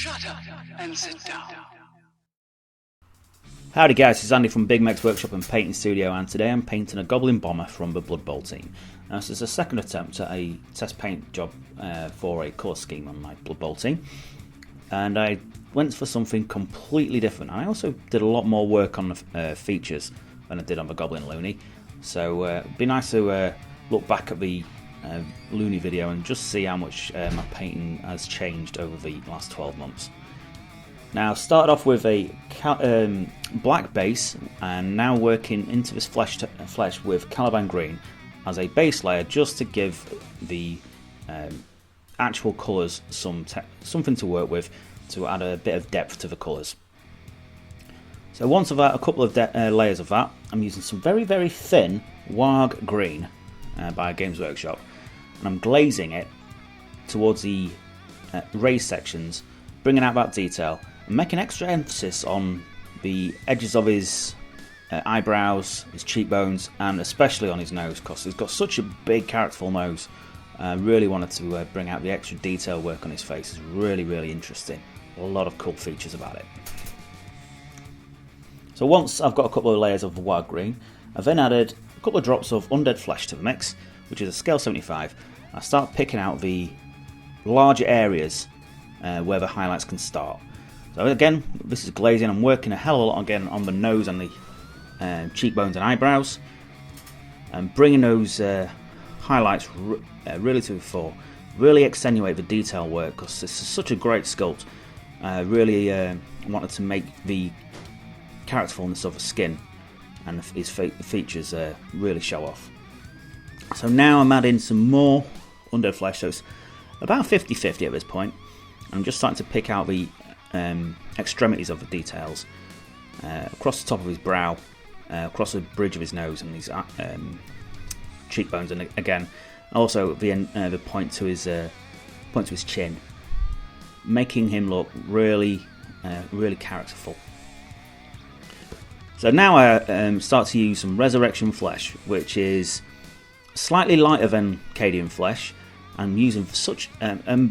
Shut up and sit down. Howdy guys, it's Andy from Bigmeks Workshop and Painting Studio, and today I'm painting a Goblin Bomma from the Blood Bowl team. Now, this is a second attempt at a test paint job for a colour scheme on my Blood Bowl team, and I went for something completely different. I also did a lot more work on the features than I did on the Goblin Looney, so it'd be nice to look back at the Looney video and just see how much my painting has changed over the last 12 months. Now, started off with a black base, and now working into this flesh with Caliban green as a base layer, just to give the actual colours something to work with, to add a bit of depth to the colours. So once I've had a couple of layers of that, I'm using some very, very thin Warg green by Games Workshop, and I'm glazing it towards the raised sections, bringing out that detail, and making extra emphasis on the edges of his eyebrows, his cheekbones, and especially on his nose, because he's got such a big characterful nose. I really wanted to bring out the extra detail work on his face. It's really, really interesting. A lot of cool features about it. So once I've got a couple of layers of the wild green, I've then added a couple of drops of undead flesh to the mix, which is a scale 75. I start picking out the larger areas where the highlights can start. So again, this is glazing. I'm working a hell of a lot again on the nose and the cheekbones and eyebrows, and bringing those highlights really to the fore. Really accentuate the detail work, because this is such a great sculpt. Really wanted to make the characterfulness of the skin and his features really show off. So now I'm adding some more undead flesh, so it's about 50-50 at this point. I'm just starting to pick out the extremities of the details across the top of his brow, across the bridge of his nose and his cheekbones, and again also the point to his chin, making him look really really characterful. So now I start to use some Resurrection flesh, which is slightly lighter than Cadian flesh. I'm using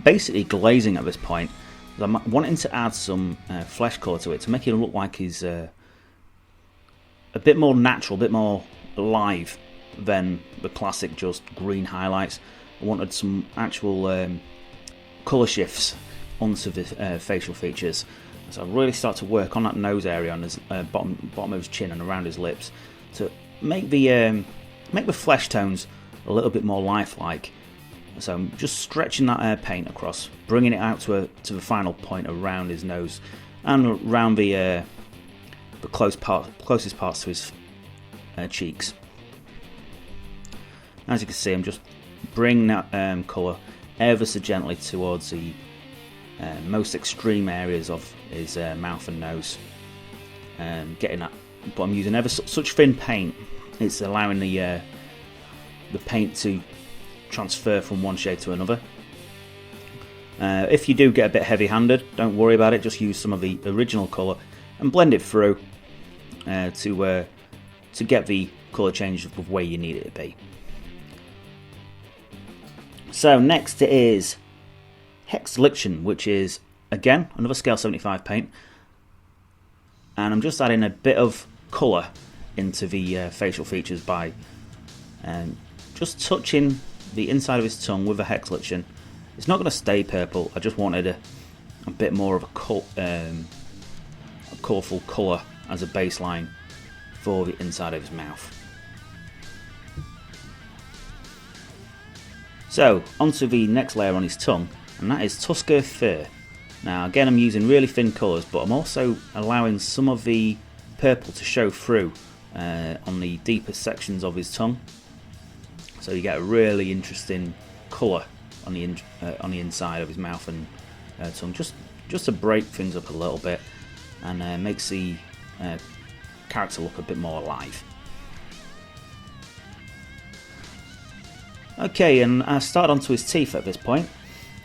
basically glazing at this point. I'm wanting to add some flesh colour to it to make it look like he's a bit more natural, a bit more alive than the classic just green highlights. I wanted some actual colour shifts onto the facial features. So I really start to work on that nose area, on his bottom of his chin and around his lips, to make the flesh tones a little bit more lifelike. So I'm just stretching that paint across, bringing it out to the final point around his nose and around the closest parts to his cheeks. As you can see, I'm just bringing that colour ever so gently towards the most extreme areas of his mouth and nose, getting that. But I'm using ever such thin paint; it's allowing the paint to transfer from one shade to another. If you do get a bit heavy-handed, don't worry about it. Just use some of the original colour and blend it through to get the colour change the way you need it to be. So next is Hexliction, which is again another scale 75 paint, and I'm just adding a bit of colour into the facial features by just touching the inside of his tongue with a Hexliction. It's not going to stay purple. I just wanted a bit more of a colourful colour as a baseline for the inside of his mouth. So onto the next layer on his tongue, and that is Tusker Fur. Now again, I'm using really thin colours, but I'm also allowing some of the purple to show through on the deeper sections of his tongue. So you get a really interesting colour on the inside of his mouth and tongue, just to break things up a little bit, and makes the character look a bit more alive. Okay, and I start onto his teeth at this point.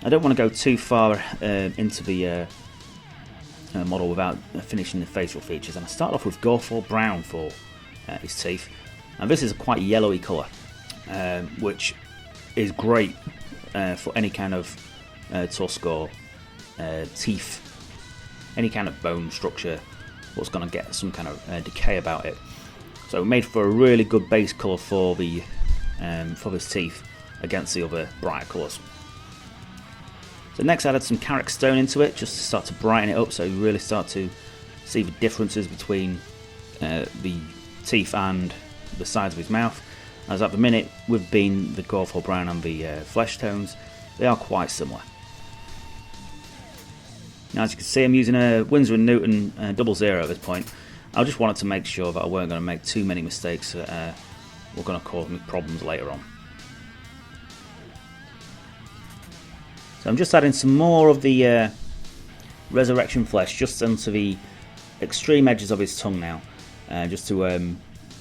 I don't want to go too far into the model without finishing the facial features, and I start off with Goreful Brown for his teeth. And this is a quite yellowy colour, which is great for any kind of tusk or teeth any kind of bone structure what's going to get some kind of decay about it. So it made for a really good base colour for his teeth against the other brighter colours. So next I added some Carrick Stone into it just to start to brighten it up, so you really start to see the differences between the teeth and the sides of his mouth. As at the minute, with being the Gorthal Brown and the flesh tones, they are quite similar. Now as you can see, I'm using a Winsor & Newton 00 at this point. I just wanted to make sure that I weren't going to make too many mistakes that were going to cause me problems later on. So I'm just adding some more of the Resurrection Flesh just onto the extreme edges of his tongue now, just to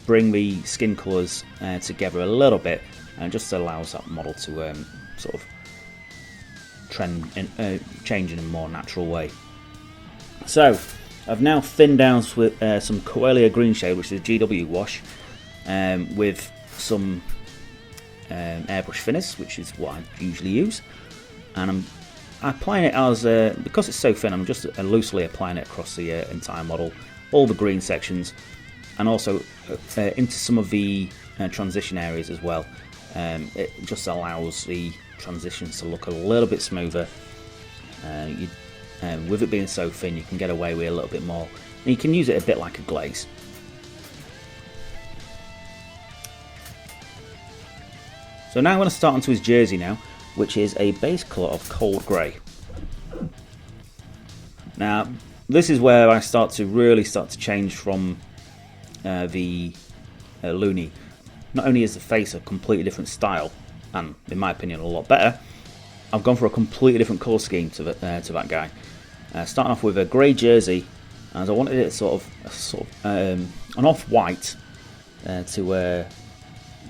bring the skin colours together a little bit, and just allows that model to sort of change in a more natural way. So I've now thinned down with some Coelia Green Shade, which is a GW wash, with some airbrush thinners, which is what I usually use, and I'm applying it as because it's so thin, I'm just loosely applying it across the entire model, all the green sections, and also into some of the transition areas as well. It just allows the transitions to look a little bit smoother. With it being so thin, you can get away with a little bit more, and you can use it a bit like a glaze. So now I'm going to start onto his jersey now, which is a base colour of cold grey. Now this is where I really start to change from the Looney. Not only is the face a completely different style, and in my opinion a lot better, I've gone for a completely different colour scheme to that guy. Starting off with a grey jersey, as I wanted it sort of an off-white to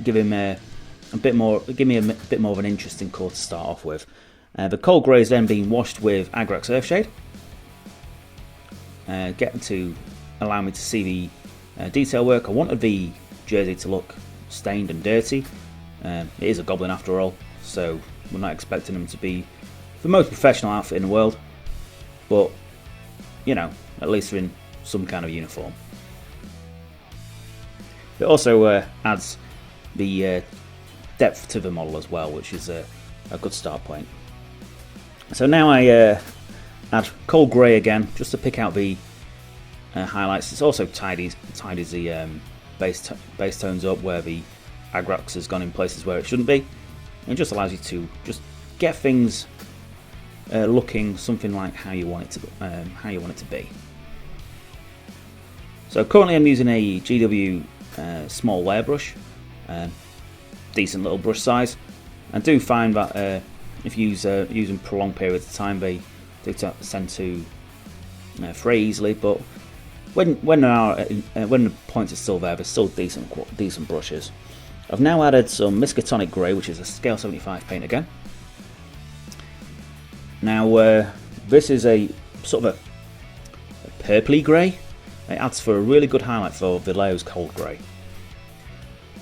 give him a bit more of an interesting colour to start off with. The cold grey is then being washed with Agrax Earthshade, getting to allow me to see the detail work. I wanted the jersey to look stained and dirty. It is a goblin after all, so we're not expecting him to be the most professional outfit in the world, but you know, at least they're in some kind of uniform. It also adds the depth to the model as well, which is a good start point. So now I add cold grey again, just to pick out the highlights. It's also tidies the base tones up where the Agrax has gone in places where it shouldn't be. It just allows you to just get things looking something like how you want it to be. So currently I'm using a GW small layer brush, decent little brush size. I do find that if you using prolonged periods of time, they do tend to fray easily, but when the points are still there, they're still decent brushes. I've now added some Miskatonic Grey, which is a scale 75 paint again. Now this is a sort of a purpley grey. It adds for a really good highlight for Vallejo's cold grey,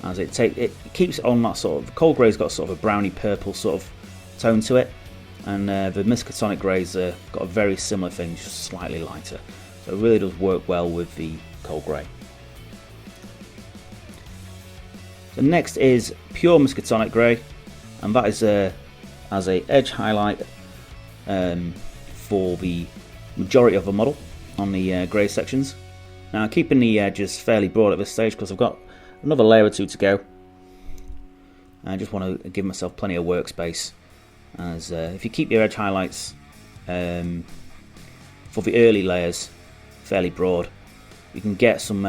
as it keeps it on that sort of cold grey's got sort of a browny purple sort of tone to it, and the Miskatonic Grey's got a very similar thing, just slightly lighter. So it really does work well with the cold grey. The next is pure Miskatonic Grey, and that is as a edge highlight for the majority of the model on the grey sections. Now keeping the edges fairly broad at this stage because I've got another layer or two to go. I just want to give myself plenty of workspace, as if you keep your edge highlights for the early layers fairly broad, you can get some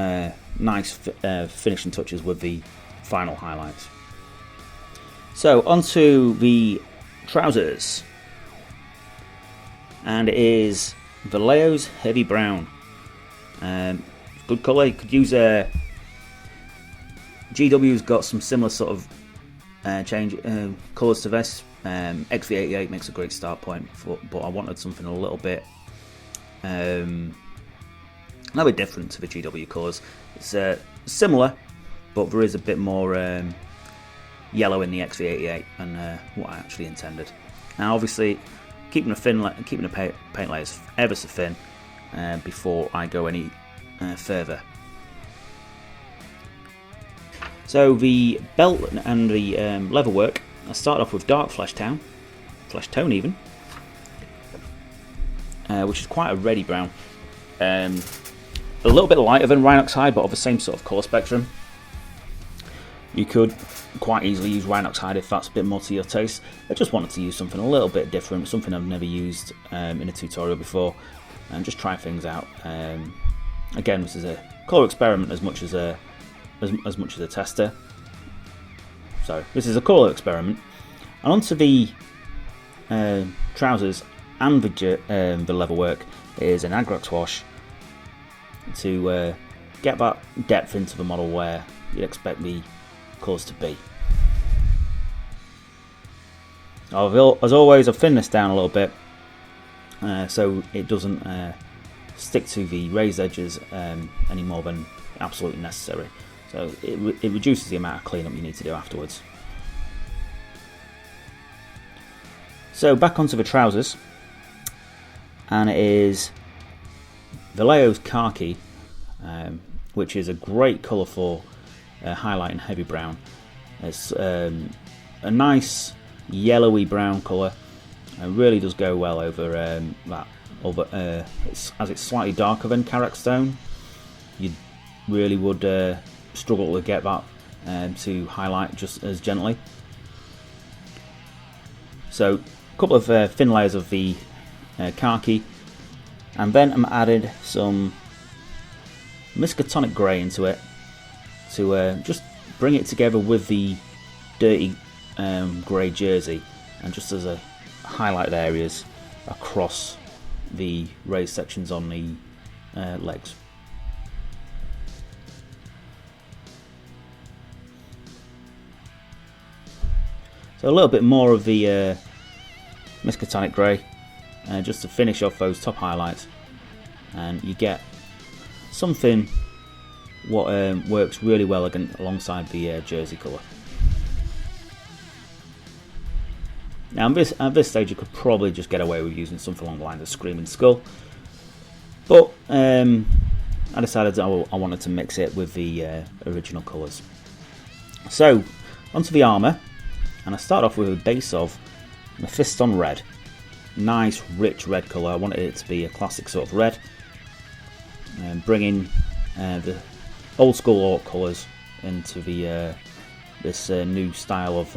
nice finishing touches with the final highlights. So onto the trousers, and it is Vallejo's Heavy Brown. Good colour. You could use a GW's got some similar sort of change colours to this. XV88 makes a great start point, but I wanted something a little bit different to the GW colours. It's similar, but there is a bit more yellow in the XV88 than what I actually intended. Now, obviously, keeping the paint layers ever so thin before I go any further. So the belt and the leather work, I start off with dark flesh tone even, which is quite a reddy brown. A little bit lighter than Rhinox hide, but of the same sort of colour spectrum. You could quite easily use Rhinox hide if that's a bit more to your taste. I just wanted to use something a little bit different, something I've never used in a tutorial before, and just try things out. Again, this is a colour experiment as much as a tester. So this is a colour experiment. And onto the trousers and the leather work is an Agrax wash to get that depth into the model where you'd expect the colours to be. As always, I've thinned this down a little bit so it doesn't stick to the raised edges any more than absolutely necessary. So it reduces the amount of cleanup you need to do afterwards. So back onto the trousers, and it is Vallejo's Khaki, which is a great colour for highlighting heavy brown. It's a nice yellowy brown colour. It really does go well over that. As it's slightly darker than Karak stone, you really would struggle to get that to highlight just as gently. So a couple of thin layers of the khaki, and then I'm added some Miskatonic grey into it to just bring it together with the dirty grey jersey, and just as a highlight areas across the raised sections on the legs. So a little bit more of the Miskatonic grey, just to finish off those top highlights, and you get something what works really well alongside the jersey colour. Now at this stage you could probably just get away with using something along the lines of Screaming Skull, but I decided I wanted to mix it with the original colours. So onto the armour, and I start off with a base of Mephiston Red. Nice rich red colour. I wanted it to be a classic sort of red, and bringing the old school orc colours into the this new style of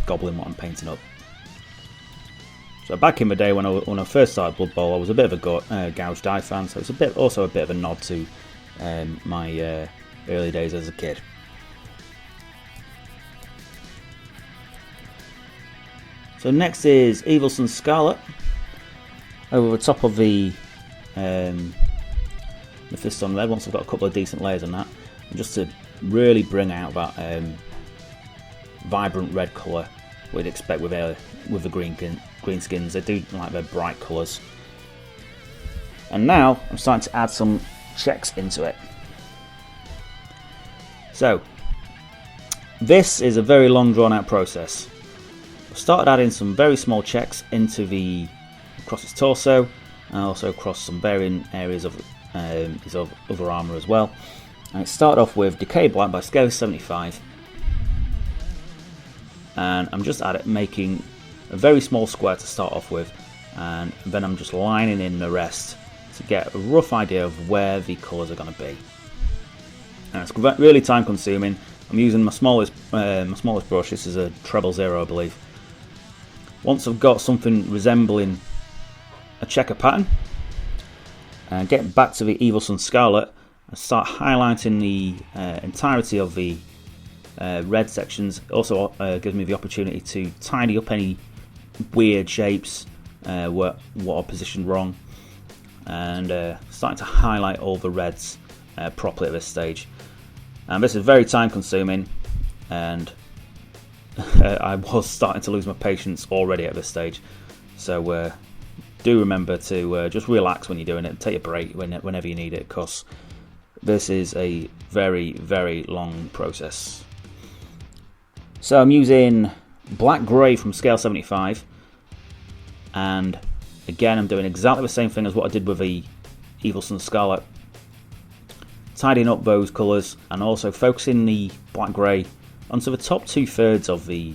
Goblin what I'm painting up. So back in the day when I first started Blood Bowl, I was a bit of a gouged eye fan, so it's also a bit of a nod to my early days as a kid. So next is Evil Sun Scarlet over the top of the Mephiston Red. Once I've got a couple of decent layers on that, and just to really bring out that vibrant red colour we'd expect with the green skins. They do like their bright colours. And now I'm starting to add some checks into it. So this is a very long drawn out process. I started adding some very small checks into across its torso, and also across some varying areas of his other armour as well. And it started off with Decay Black by scale 75, and I'm just making a very small square to start off with, and then I'm just lining in the rest to get a rough idea of where the colours are going to be. And it's really time consuming. I'm using my smallest brush. This is a treble 0, I believe. Once I've got something resembling a checker pattern, and get back to the Evil Sun Scarlet and start highlighting the entirety of the red sections. Also gives me the opportunity to tidy up any weird shapes what are positioned wrong, and starting to highlight all the reds properly at this stage. And this is very time consuming, and I was starting to lose my patience already at this stage. So do remember to just relax when you're doing it, take a break whenever you need it, because this is a very, very long process. So I'm using black grey from scale 75, and again I'm doing exactly the same thing as what I did with the Evil Sun Scarlet, tidying up those colours and also focusing the black grey onto the top 2/3 of the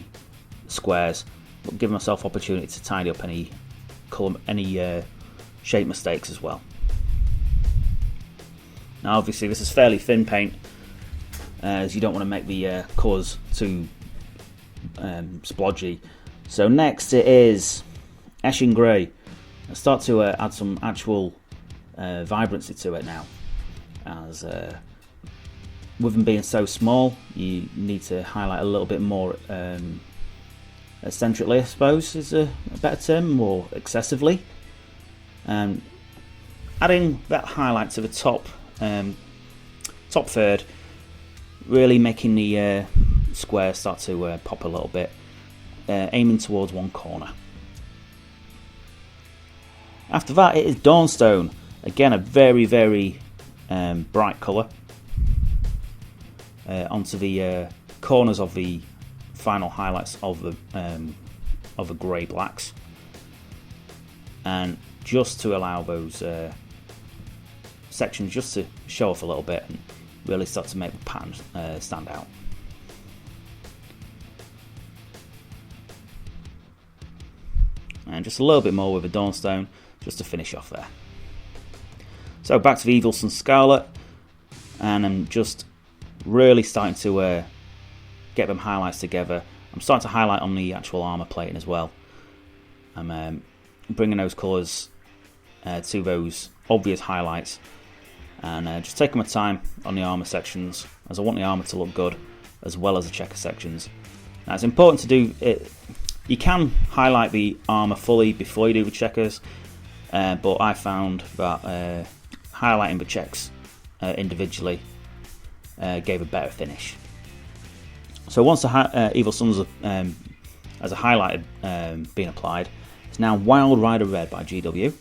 squares, but giving myself opportunity to tidy up any shape mistakes as well. Now obviously this is fairly thin paint, as you don't want to make the colours too splodgy. So next it is Eshin Grey. I start to add some actual vibrancy to it now, as with them being so small you need to highlight a little bit more eccentrically, I suppose is a better term, more excessively. Adding that highlight to the top third, really making the square start to pop a little bit, aiming towards one corner. After that it is Dawnstone, again a very bright colour, onto the corners of the final highlights of the grey blacks, and just to allow those sections just to show off a little bit and really start to make the pattern stand out. And just a little bit more with the Dawnstone just to finish off there. So back to the Evil Sun Scarlet, and I'm just really starting to get them highlights together. I'm starting to highlight on the actual armour plating as well. I'm bringing those colours to those obvious highlights, and just taking my time on the armour sections, as I want the armour to look good as well as the checker sections. Now it's important to do it. You can highlight the armour fully before you do the checkers, but I found that highlighting the checks individually gave a better finish. So once the Evil Suns as a highlighted being applied, it's now Wild Rider Red by GW.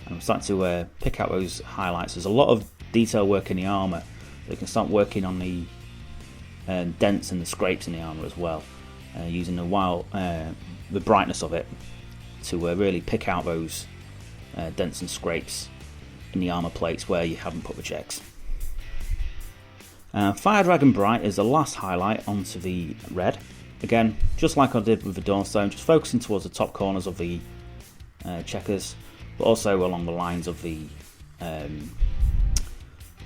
And I'm starting to pick out those highlights. There's a lot of detail work in the armour. You can start working on the dents and the scrapes in the armour as well, using the brightness of it to really pick out those dents and scrapes in the armour plates where you haven't put the checks. Fire Dragon Bright is the last highlight onto the red. Again, just like I did with the Dawnstone, just focusing towards the top corners of the checkers, but also along the lines of the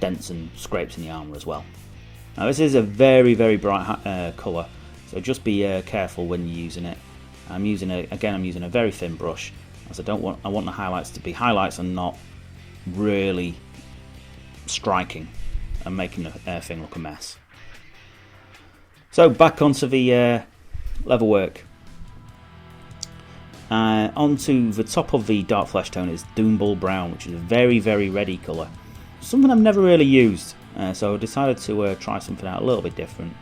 dents and scrapes in the armour as well. Now this is a very bright colour, so just be careful when you're using it. I'm using a very thin brush, as I want the highlights to be highlights and not really striking and making the thing look a mess. So back onto the leather work. Onto the top of the dark flesh tone is Doombull Brown, which is a very reddy colour. Something I've never really used, so I decided to try something out a little bit different.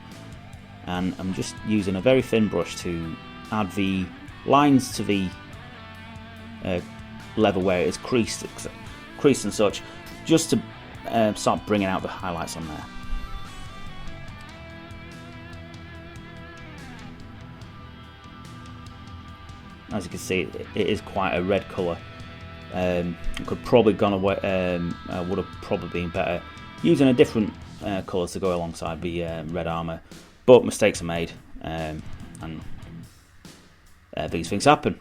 And I'm just using a very thin brush to add the lines to the leather where it is creased and such, just to start bringing out the highlights on there. As you can see, it is quite a red colour. Could probably gone away. Would have probably been better using a different colours to go alongside the red armour, but mistakes are made, and these things happen.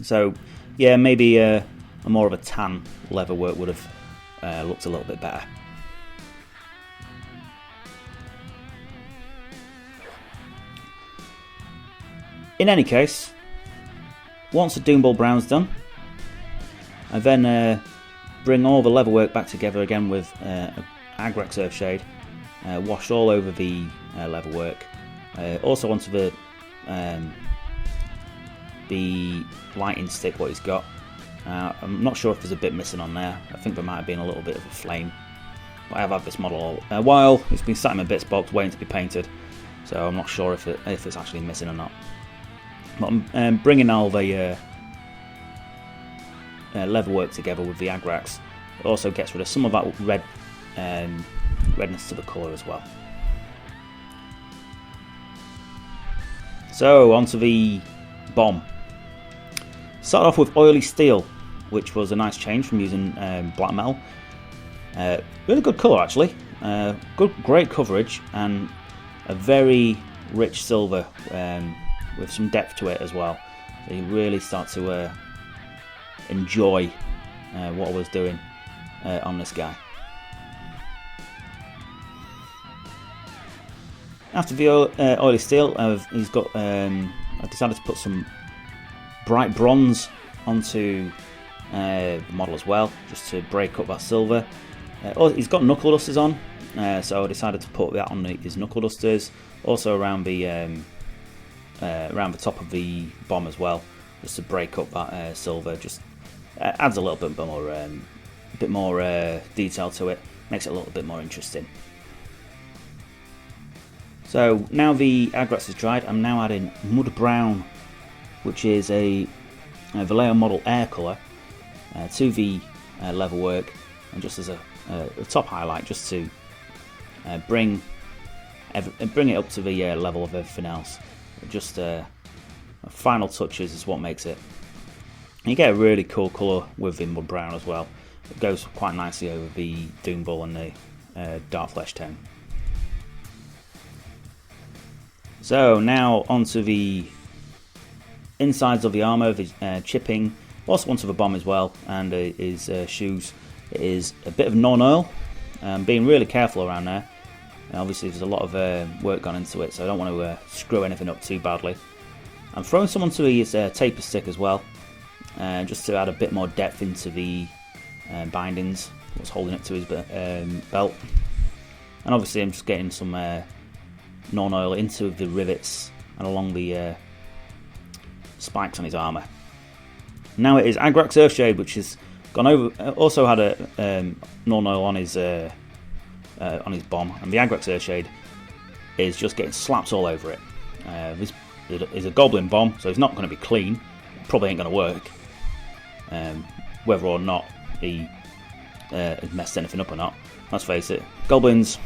So yeah, maybe a more of a tan leather work would have looked a little bit better. In any case, once the Doombull Brown's done, I then bring all the leather work back together again with Agrex Earthshade, washed all over the leather work, also onto the lighting stick what he's got. I'm not sure if there's a bit missing on there. I think there might have been a little bit of a flame. But I have had this model a while. It's been sat in my bits box waiting to be painted, so I'm not sure if it's actually missing or not. But I'm bringing all the leather work together with the Agrax. It also gets rid of some of that redness to the colour as well. So onto the bomb. Start off with Oily Steel. which was a nice change from using black metal. Really good colour actually, great coverage, and a very rich silver with some depth to it as well. So you really start to enjoy what I was doing on this guy. After the oily steel, he's got. I decided to put some bright bronze onto the model as well, just to break up that silver. He's got knuckle dusters on, so I decided to put that on his knuckle dusters. Also around the top of the bomb as well, just to break up that silver. Just adds a little bit more detail to it, makes it a little bit more interesting. So now the Agrax is dried, I'm now adding Mud Brown, which is a Vallejo model air colour, to the leather work, and just as a top highlight, just to bring it up to the level of everything else. Just final touches is what makes it. And you get a really cool colour with the Mud Brown as well. It goes quite nicely over the Doom Bull and the Dark Flesh tone. So now onto the insides of the armour, the chipping, also onto the bomb as well, and his shoes. It is a bit of non-oil, being really careful around there. Obviously there's a lot of work gone into it, so I don't want to screw anything up too badly. I'm throwing some onto his taper stick as well, just to add a bit more depth into the bindings, what's holding it to his belt. And obviously I'm just getting some non-oil into the rivets and along the spikes on his armour. Now it is Agrax Earthshade, which has gone over. Also had a non-oil on his bomb, and the Agrax Earthshade is just getting slaps all over it. This is a Goblin Bomb, so it's not going to be clean. Probably ain't going to work. Whether or not he messed anything up or not, let's face it, goblins.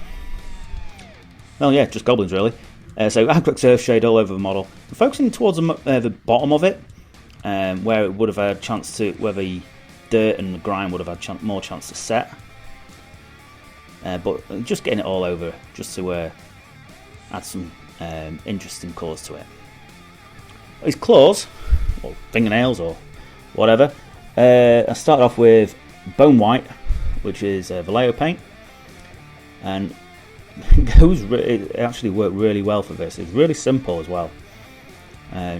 Well, yeah, just goblins really. So Agrax Earthshade all over the model. I'm focusing towards the bottom of it, where it would have had a chance to, where the dirt and the grime would have had more chance to set. But just getting it all over, just to add some interesting colours to it. His claws, or fingernails, or whatever. I started off with Bone White, which is Vallejo paint, and it actually worked really well for this. It's really simple as well.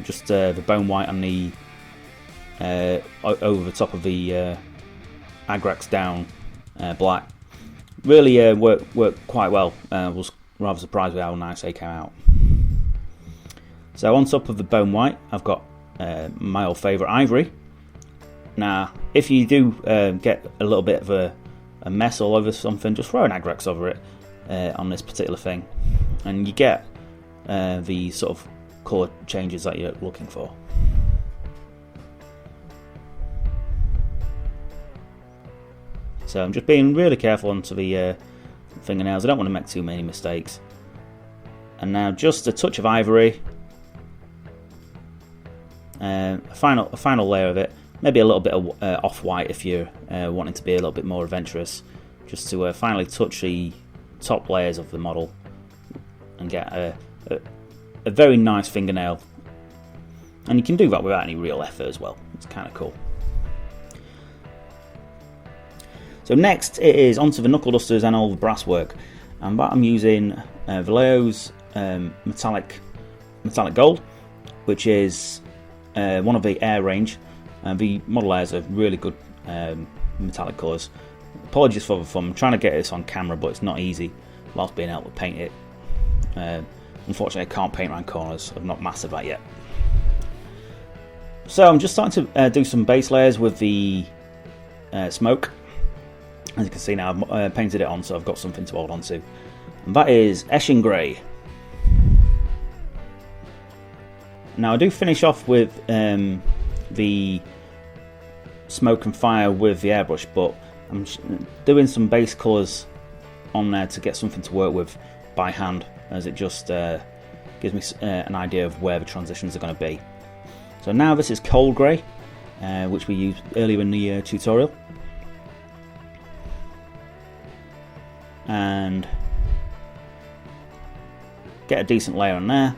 Just the Bone White on the over the top of the Agrax down black. Really worked quite well. Was rather surprised with how nice they came out. So on top of the Bone White, I've got my old favourite Ivory. Now, if you do get a little bit of a mess all over something, just throw an Agrax over it on this particular thing, and you get the sort of colour changes that you're looking for. So I'm just being really careful onto the fingernails. I don't want to make too many mistakes. And now just a touch of Ivory. A final layer of it. Maybe a little bit of off-white if you're wanting to be a little bit more adventurous. Just to finally touch the top layers of the model and get a very nice fingernail. And you can do that without any real effort as well. It's kind of cool. So next it is onto the knuckle dusters and all the brass work, and that I'm using Vallejo's metallic gold, which is one of the Air range. The model airs are really good metallic colours. Apologies for the fun. I'm trying to get this on camera, but it's not easy whilst being able to paint it. Unfortunately, I can't paint around corners. I've not mastered that yet. So I'm just starting to do some base layers with the smoke. As you can see now, I've painted it on, so I've got something to hold on to. And that is Eshin Grey. Now I do finish off with the smoke and fire with the airbrush, but I'm doing some base colours on there to get something to work with by hand, as it just gives me an idea of where the transitions are going to be. So now this is Cold Grey, which we used earlier in the tutorial. And get a decent layer on there.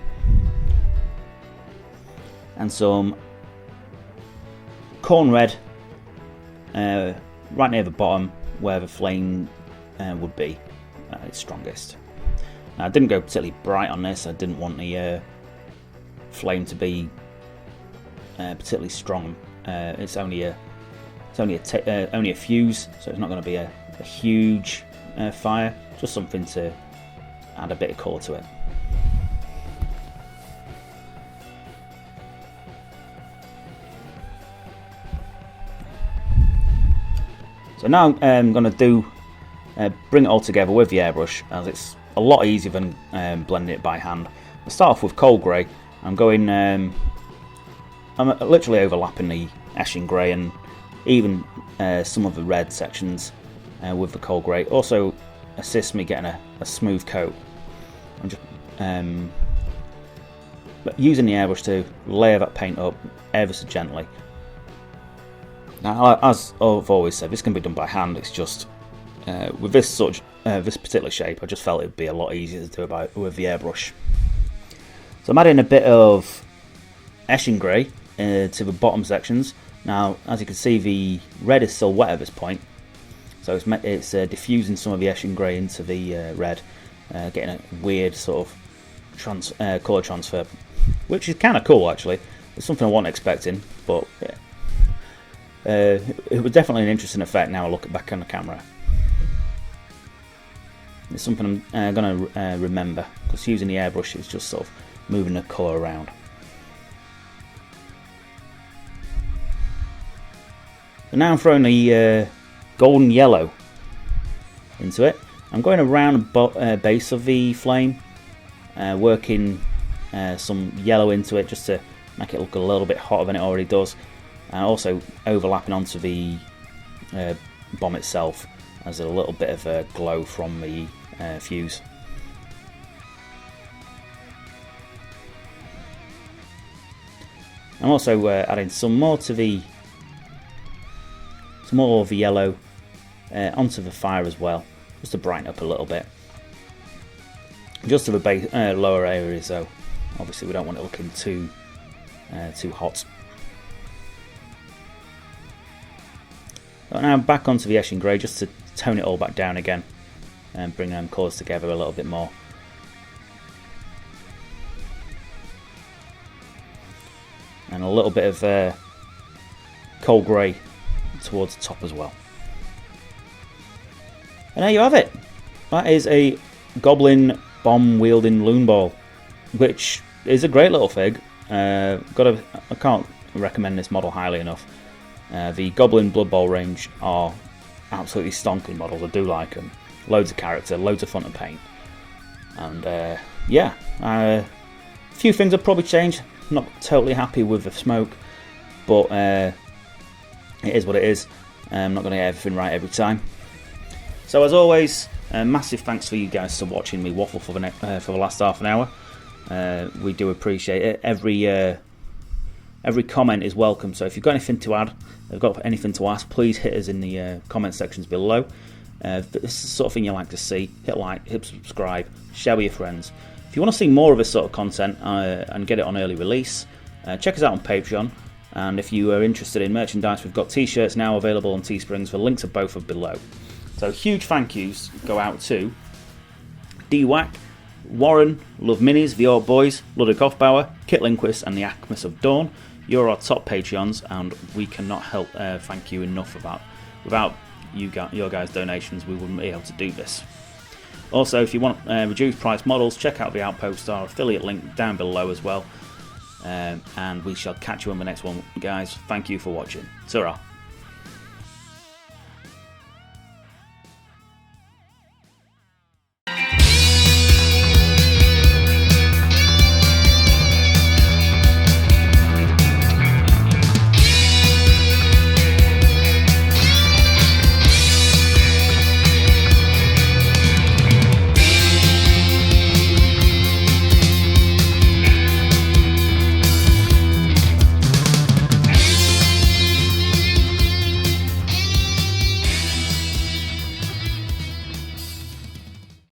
And some corn red right near the bottom where the flame would be at its strongest. Now, I didn't go particularly bright on this. I didn't want the flame to be particularly strong. It's only a fuse, so it's not going to be a huge fire. Just something to add a bit of colour to it. So now I'm going to bring it all together with the airbrush, as it's a lot easier than blending it by hand. I'll start off with cold grey. I'm literally overlapping the Eshin grey and even some of the red sections with the cold grey. Also assists me getting a smooth coat. I'm just using the airbrush to layer that paint up ever so gently. Now, as I've always said, this can be done by hand. It's just with this particular shape, I just felt it would be a lot easier to do it with the airbrush. So I'm adding a bit of Eshin grey to the bottom sections. Now, as you can see, the red is still wet at this point, so it's diffusing some of the Eshin grey into the red, getting a weird sort of colour transfer, which is kind of cool actually. It's something I wasn't expecting, but yeah. It was definitely an interesting effect now I look back on the camera. It's something I'm going to remember, because using the airbrush is just sort of moving the colour around. So now I'm throwing the golden yellow into it. I'm going around the base of the flame, working some yellow into it just to make it look a little bit hotter than it already does. And also overlapping onto the bomb itself as a little bit of a glow from the fuse. I'm also adding some more of the yellow onto the fire as well, just to brighten up a little bit. Just to the lower areas though. Obviously we don't want it looking too hot. But now back onto the Eshin grey just to tone it all back down again and bring them colours together a little bit more. And a little bit of cold grey towards the top as well. And there you have it. That is a Goblin Bomb wielding loon ball, which is a great little fig. I can't recommend this model highly enough. The Goblin Blood Bowl range are absolutely stonking models. I do like them. Loads of character, loads of fun to paint. And yeah, a few things I've probably changed. Not totally happy with the smoke, but it is what it is. I'm not going to get everything right every time. So as always, massive thanks for you guys for watching me waffle for the last half an hour. We do appreciate it. Every comment is welcome, so if you've got anything to add, if you've got anything to ask, please hit us in the comment sections below. If this is the sort of thing you like to see, hit like, hit subscribe, share with your friends. If you want to see more of this sort of content and get it on early release, check us out on Patreon. And if you are interested in merchandise, we've got t-shirts now available on Teesprings. The links are both are below. So huge thank yous go out to D-Wack, Warren, Love Minis, The Orc Boys, Ludwig Hofbauer, Kit Lindquist and the Acmus of Dawn. You're our top Patreons, and we cannot help thank you enough for that. Without your guys' donations, we wouldn't be able to do this. Also, if you want reduced price models, check out the Outpost, our affiliate link down below as well. And we shall catch you on the next one, guys. Thank you for watching. Ta-ra.